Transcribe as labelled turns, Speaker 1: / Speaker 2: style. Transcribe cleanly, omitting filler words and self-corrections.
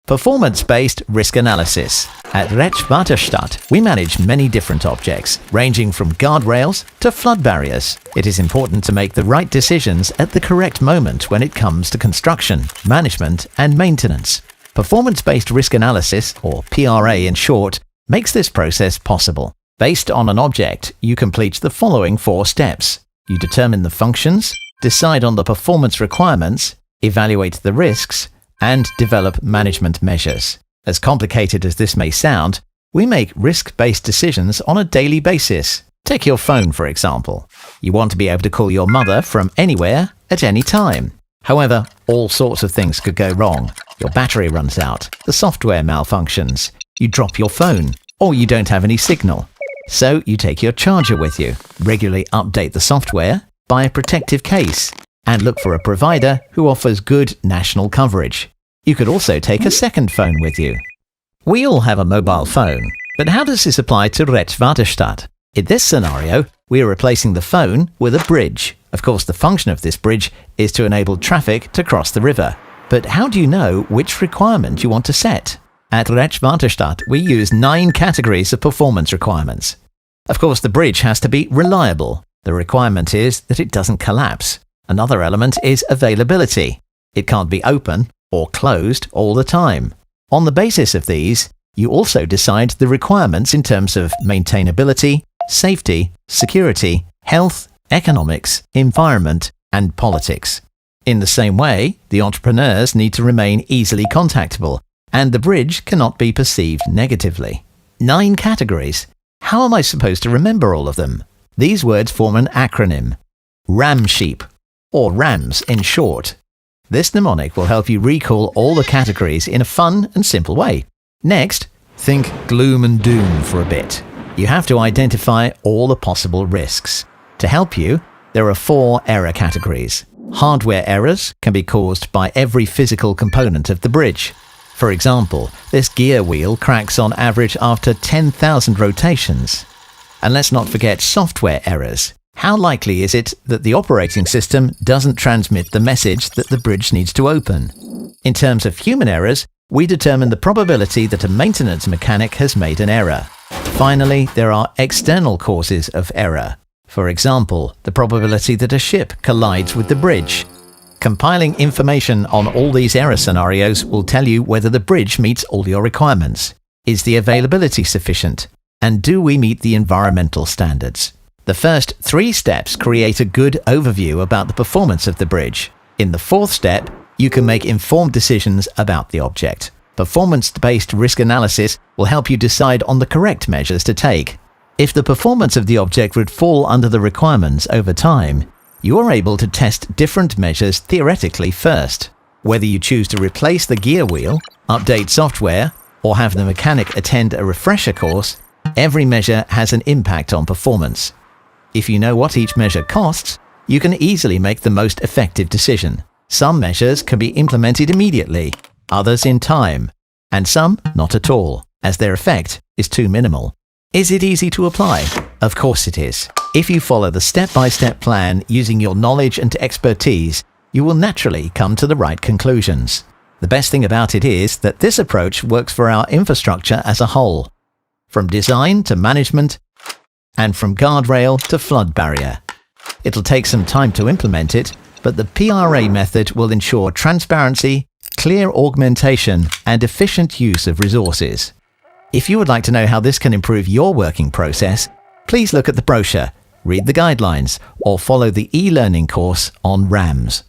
Speaker 1: Performance-based risk analysis. At Rijkswaterstaat, we manage many different objects, ranging from guardrails to flood barriers. It is important to make the right decisions at the correct moment when it comes to construction, management, and maintenance. Performance-based risk analysis, or PRA in short, makes this process possible. Based on an object, you complete the following 4 steps. You determine the functions, decide on the performance requirements, evaluate the risks, and develop management measures. As complicated as this may sound, we make risk-based decisions on a daily basis. Take your phone, for example. You want to be able to call your mother from anywhere at any time. However, all sorts of things could go wrong. Your battery runs out, the software malfunctions, you drop your phone, or you don't have any signal. So you take your charger with you, regularly update the software, buy a protective case, and look for a provider who offers good national coverage. You could also take a second phone with you. We all have a mobile phone, but how does this apply to Rijkswaterstaat? In this scenario, we are replacing the phone with a bridge. Of course, the function of this bridge is to enable traffic to cross the river. But how do you know which requirement you want to set? At Rijkswaterstaat, we use 9 categories of performance requirements. Of course, the bridge has to be reliable. The requirement is that it doesn't collapse. Another element is availability. It can't be open or closed all the time. On the basis of these, you also decide the requirements in terms of maintainability, safety, security, health, economics, environment, and politics. In the same way, the entrepreneurs need to remain easily contactable, and the bridge cannot be perceived negatively. 9 categories. How am I supposed to remember all of them? These words form an acronym. RAM sheep, or RAMS in short. This mnemonic will help you recall all the categories in a fun and simple way. Next, think gloom and doom for a bit. You have to identify all the possible risks. To help you, there are 4 error categories. Hardware errors can be caused by every physical component of the bridge. For example, this gear wheel cracks on average after 10,000 rotations. And let's not forget software errors. How likely is it that the operating system doesn't transmit the message that the bridge needs to open? In terms of human errors, we determine the probability that a maintenance mechanic has made an error. Finally, there are external causes of error. For example, the probability that a ship collides with the bridge. Compiling information on all these error scenarios will tell you whether the bridge meets all your requirements. Is the availability sufficient? And do we meet the environmental standards? The first 3 steps create a good overview about the performance of the bridge. In the 4th step, you can make informed decisions about the object. Performance-based risk analysis will help you decide on the correct measures to take. If the performance of the object would fall under the requirements over time, you are able to test different measures theoretically first. Whether you choose to replace the gear wheel, update software, or have the mechanic attend a refresher course, every measure has an impact on performance. If you know what each measure costs, you can easily make the most effective decision. Some measures can be implemented immediately, others in time, and some not at all, as their effect is too minimal. Is it easy to apply? Of course it is. If you follow the step-by-step plan using your knowledge and expertise, you will naturally come to the right conclusions. The best thing about it is that this approach works for our infrastructure as a whole, from design to management, and from guardrail to flood barrier. It'll take some time to implement it, but the PRA method will ensure transparency, clear augmentation, and efficient use of resources. If you would like to know how this can improve your working process, please look at the brochure, read the guidelines, or follow the e-learning course on RAMS.